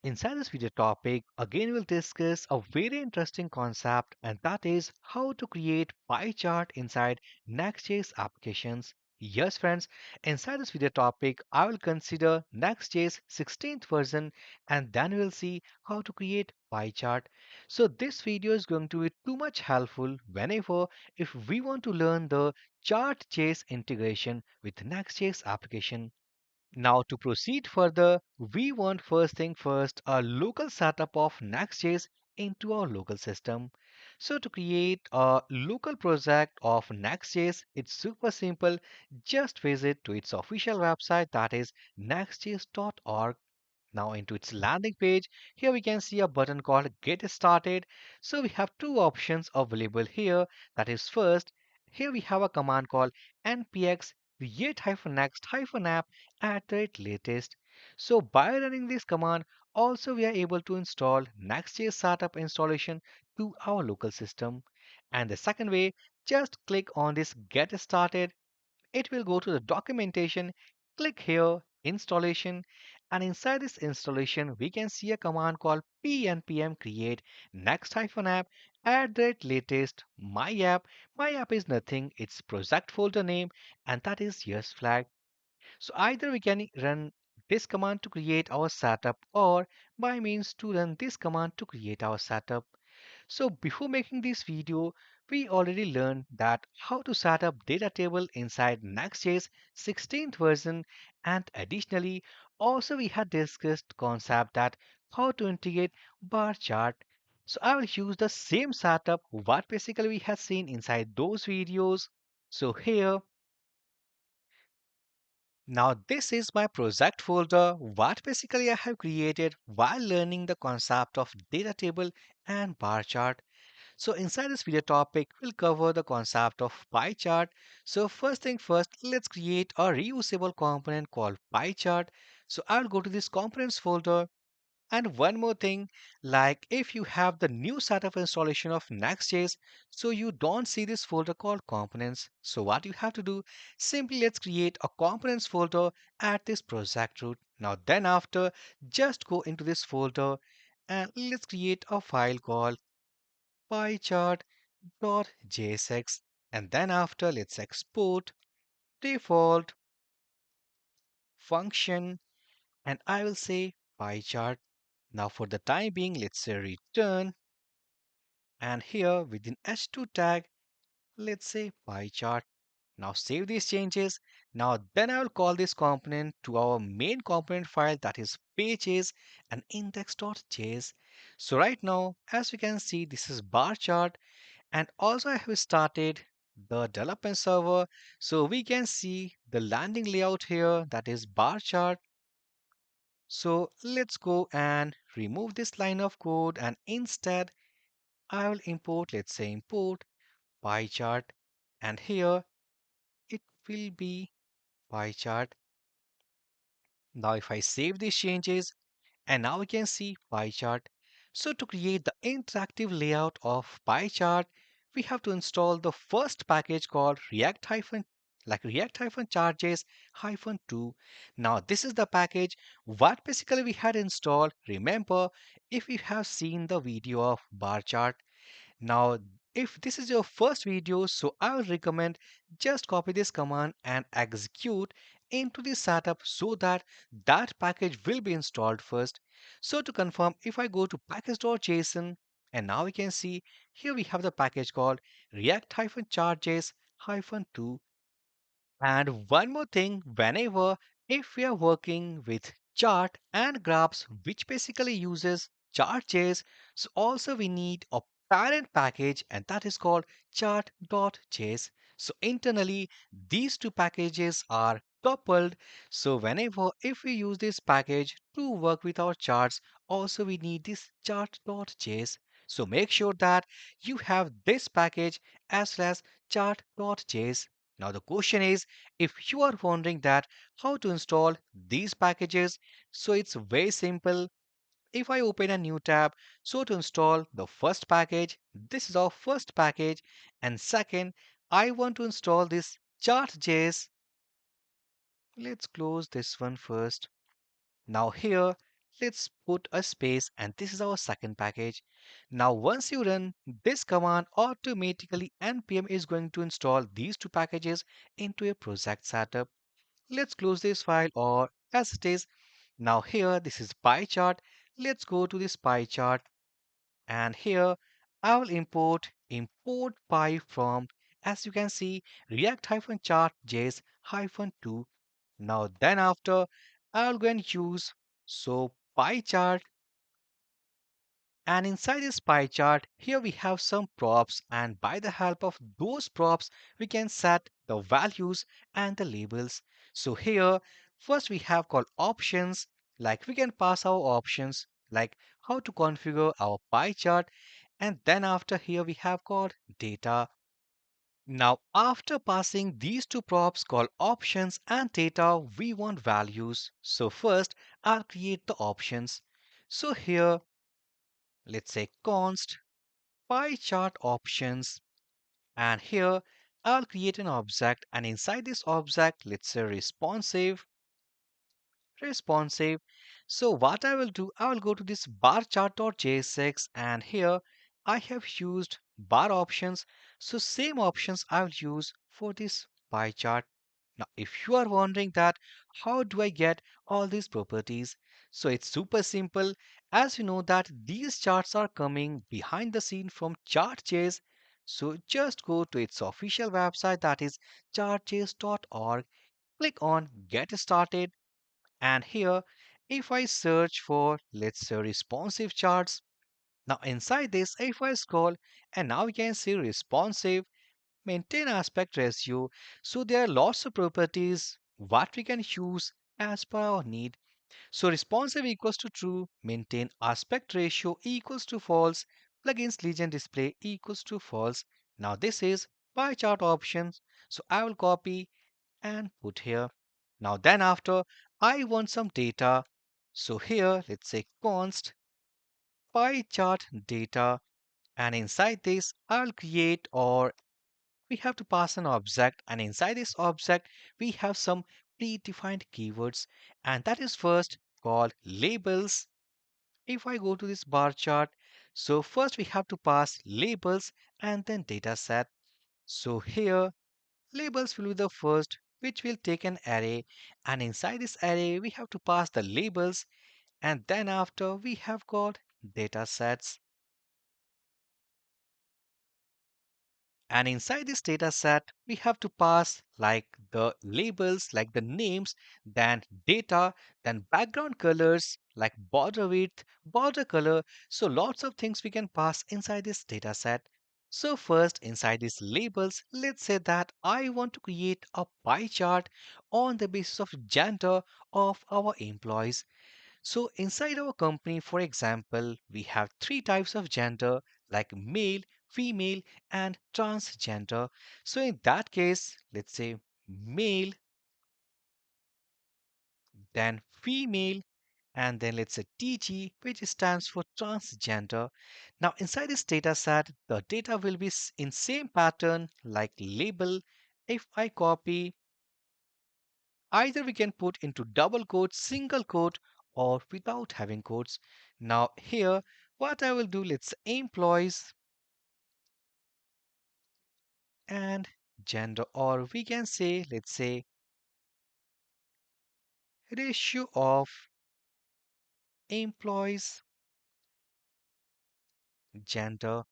Inside this video topic, again we'll discuss a very interesting concept, and that is how to create pie chart inside Next.js applications. Yes, friends, inside this video topic, I will consider Next.js 16th version, and then we'll see how to create pie chart. So this video is going to be too much helpful whenever if we want to learn the Chart.js integration with Next.js application. Now to proceed further, we want first thing first a local setup of Next.js into our local system. So to create a local project of Next.js, it's super simple. Just visit to its official website, that is nextjs.org. Now into its landing page, here we can see a button called Get Started. So we have two options available here. That is first, here we have a command called npx create-next-app at the latest. So by running this command, also we are able to install Next.js startup installation to our local system. And the second way, just click on this Get Started. It will go to the documentation, click here, installation, and inside this installation, we can see a command called pnpm create next-app at the latest my app. My app is nothing, it's project folder name, and that is yes flag. So either we can run this command to create our setup or by means to run this command to create our setup. So before making this video, we already learned that how to set up data table inside Next.js 16th version, and additionally also we had discussed concept that how to integrate bar chart. So I will use the same setup what basically we have seen inside those videos. So here now this is my project folder what basically I have created while learning the concept of data table and bar chart. So inside this video topic, we'll cover the concept of pie chart. So first thing first, let's create a reusable component called pie chart. So I'll go to this components folder. And one more thing, like if you have the new setup installation of Next.js, so you don't see this folder called components. So what you have to do, simply let's create a components folder at this project root. Now then after, just go into this folder and let's create a file called pie chart.jsx, and then after let's export default function, and I will say pie chart. Now for the time being, let's say return, and here within h2 tag let's say pie chart. Now save these changes. Now then I will call this component to our main component file, that is pages and index.js. So right now as we can see, this is bar chart. And also I have started the development server. So we can see the landing layout here, that is bar chart. So let's go and remove this line of code, and instead I will import, let's say import pie chart, and here it will be pie chart. Now if I save these changes, and now we can see pie chart. So to create the interactive layout of pie chart, we have to install the first package called React-Charges-2. Now this is the package what basically we had installed. Remember, if you have seen the video of bar chart, now, if this is your first video, so I would recommend just copy this command and execute into the setup so that that package will be installed first. So to confirm, if I go to package.json, and now we can see here we have the package called react-charges-2. And one more thing, whenever if we are working with chart and graphs, which basically uses Chart.js, so also we need a parent package, and that is called chart.js. So internally, these two packages are coupled. So whenever if we use this package to work with our charts, also we need this chart.js. So make sure that you have this package as well as chart.js. Now the question is, if you are wondering that how to install these packages, so it's very simple. If I open a new tab, so to install the first package, this is our first package, and second, I want to install this chart.js. Let's close this one first. Now here, let's put a space and this is our second package. Now once you run this command, automatically npm is going to install these two packages into a project setup. Let's close this file or as it is. Now here this is pie chart. Let's go to this pie chart and here I will import py from, as you can see, react-chart.js-2. Now then after I'll go and use pie chart, and inside this pie chart here we have some props, and by the help of those props we can set the values and the labels. So here first we have called options, like we can pass our options like how to configure our pie chart, and then after here we have called data. Now after passing these two props called options and data, we want values. So first I'll create the options. So here let's say const pie chart options, and here I'll create an object, and inside this object let's say responsive. So what I will do, I will go to this bar chart.jsx, and here I have used bar options. So same options I will use for this pie chart. Now if you are wondering that how do I get all these properties, so it's super simple. As you know that these charts are coming behind the scene from Chart.js, so just go to its official website, that is chartjs.org. Click on get started, and here, if I search for, let's say, responsive charts, now inside this, if I scroll, and now we can see responsive, maintain aspect ratio. So there are lots of properties what we can use as per our need. So responsive equals to true, maintain aspect ratio equals to false, plugins legend display equals to false. Now this is pie chart options. So I will copy and put here. Now then after I want some data. So here let's say const pie chart data, and inside this I'll create, or we have to pass an object, and inside this object we have some predefined keywords, and that is first called labels. If I go to this bar chart, so first we have to pass labels and then data set. So here labels will be the first, which will take an array, and inside this array we have to pass the labels, and then after we have got data sets. And inside this data set, we have to pass like the labels, like the names, then data, then background colors, like border width, border color. So lots of things we can pass inside this data set. So first, inside these labels, let's say that I want to create a pie chart on the basis of gender of our employees. So inside our company, for example, we have three types of gender like male, female, and transgender. So in that case, let's say male, then female, and then let's say TG, which stands for transgender. Now inside this data set, the data will be in same pattern like label. If I copy, either we can put into double quote, single quote, or without having quotes. Now here, what I will do, let's say employees and gender, or we can say, let's say ratio of employees, gender.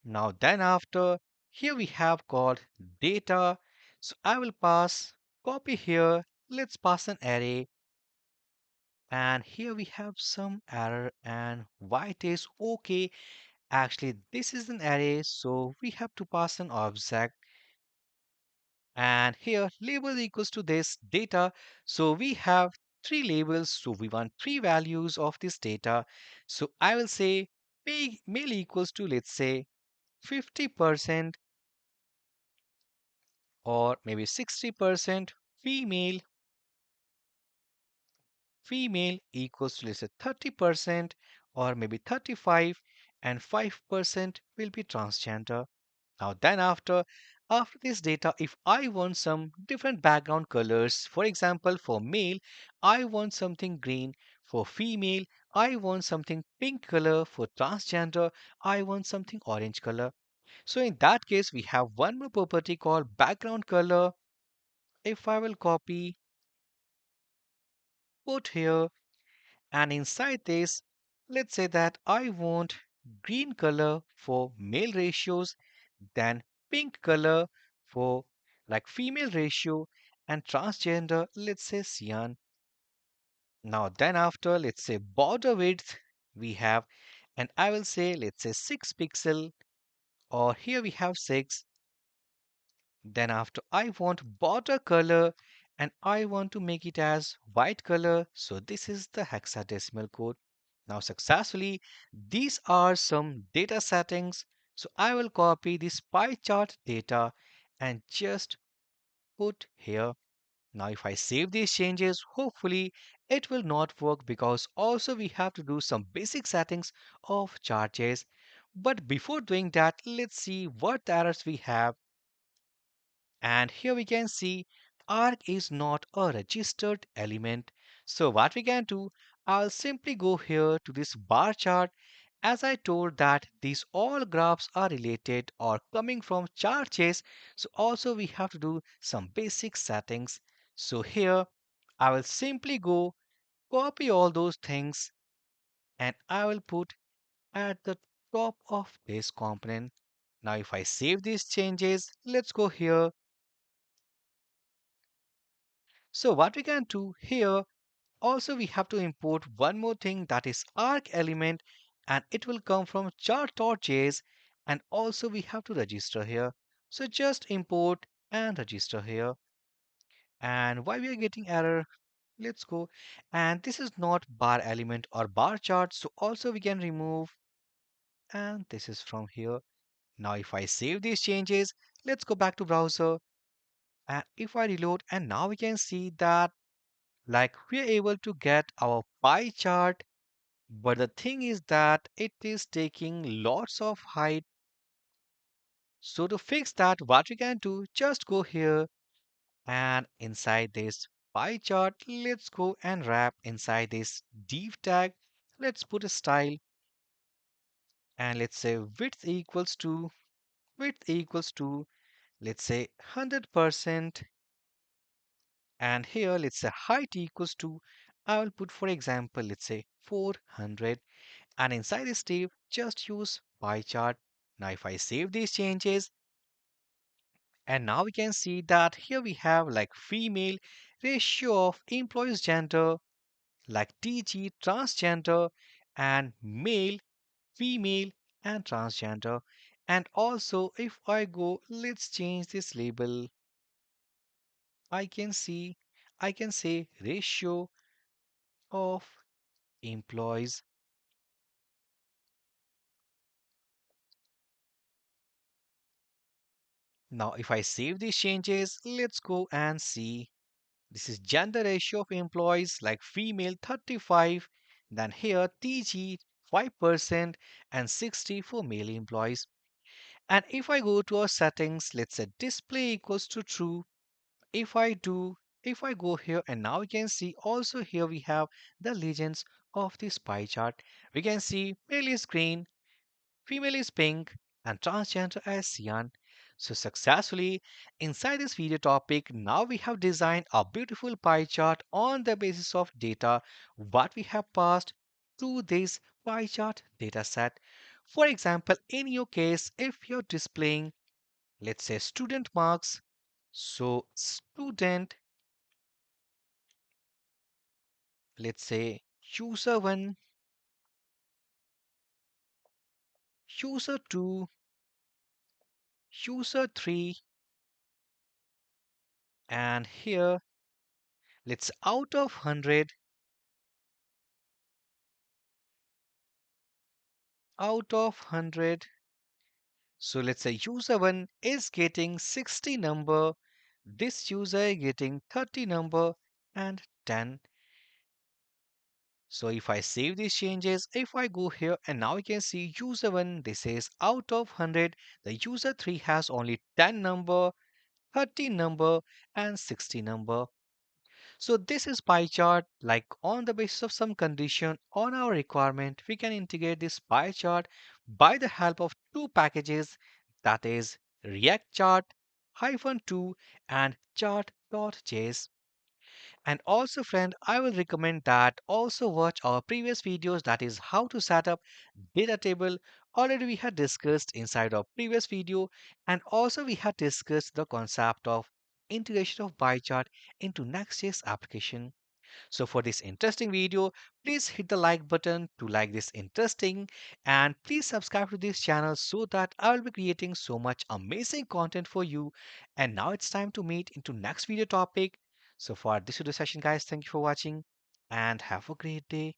Now then after, here we have called data. So I will pass, copy here, let's pass an array, and here we have some error, and why it is okay. Actually, this is an array, so we have to pass an object. And here, label equals to this data. So we have three labels, so we want three values of this data. So I will say male equals to, let's say, 50%, or maybe 60%. Female, female equals to, let's say, 30%, or maybe 35, and 5% will be transgender. Now then after this data, if I want some different background colors, for example, for male, I want something green. For female, I want something pink color. For transgender, I want something orange color. So in that case, we have one more property called background color. If I will copy, put here, and inside this, let's say that I want green color for male ratios, then pink color for like female ratio, and transgender, let's say cyan. Now then after, let's say border width, we have, and I will say, let's say 6 pixel, or here we have 6. Then after I want border color and I want to make it as white color. So this is the hexadecimal code. Now successfully, these are some data settings. So I will copy this pie chart data and just put here. Now if I save these changes, hopefully it will not work because also we have to do some basic settings of Chart.js. But before doing that, let's see what errors we have. And here we can see arc is not a registered element. So what we can do, I'll simply go here to this bar chart. As I told that these all graphs are related or coming from Chart.js. So also we have to do some basic settings. So here I will simply go copy all those things and I will put at the top of this component. Now if I save these changes, let's go here. So what we can do here, also we have to import one more thing, that is arc element, and it will come from chart.js, and also we have to register here. So just import and register here. And why we are getting error? Let's go. And this is not bar element or bar chart, so also we can remove, and this is from here. Now if I save these changes, let's go back to browser, and if I reload, and now we can see that like we are able to get our pie chart, but the thing is that it is taking lots of height. So to fix that, what we can do, just go here and inside this pie chart, let's go and wrap inside this div tag. Let's put a style and let's say width equals to let's say 100%, and here let's say height equals to, I will put for example let's say 400, and inside this div just use pie chart. Now if I save these changes, and now we can see that here we have like female, ratio of employees gender, like TG transgender, and male, female, and transgender. And also if I go, let's change this label, I can see, I can say ratio of employees. Now if I save these changes, let's go and see. This is gender ratio of employees, like female 35, then here TG 5% and 60 for male employees. And if I go to our settings, let's say display equals to true. If I do, if I go here, and now we can see also here we have the legends of this pie chart. We can see male is green, female is pink, and transgender as cyan. So successfully, inside this video topic, now we have designed a beautiful pie chart on the basis of data what we have passed to this pie chart data set. For example, in your case, if you're displaying, let's say student marks, so student, let's say user 1, user 2, user 3, and here let's out of 100, out of 100. So let's say user 1 is getting 60 number, this user is getting 30 number and 10. So if I save these changes, if I go here, and now you can see user 1, this is out of 100, the user 3 has only 10 number, 30 number and 60 number. So this is pie chart, like on the basis of some condition on our requirement, we can integrate this pie chart by the help of two packages, that is React Chart -2 and Chart.js. And also, friend, I will recommend that also watch our previous videos, that is how to set up data table. Already we had discussed inside our previous video, and also we had discussed the concept of integration of pie chart into Next.js application. So for this interesting video, please hit the like button to like this interesting, and please subscribe to this channel so that I will be creating so much amazing content for you. And now it's time to meet into next video topic. So for this video session guys, thank you for watching and have a great day.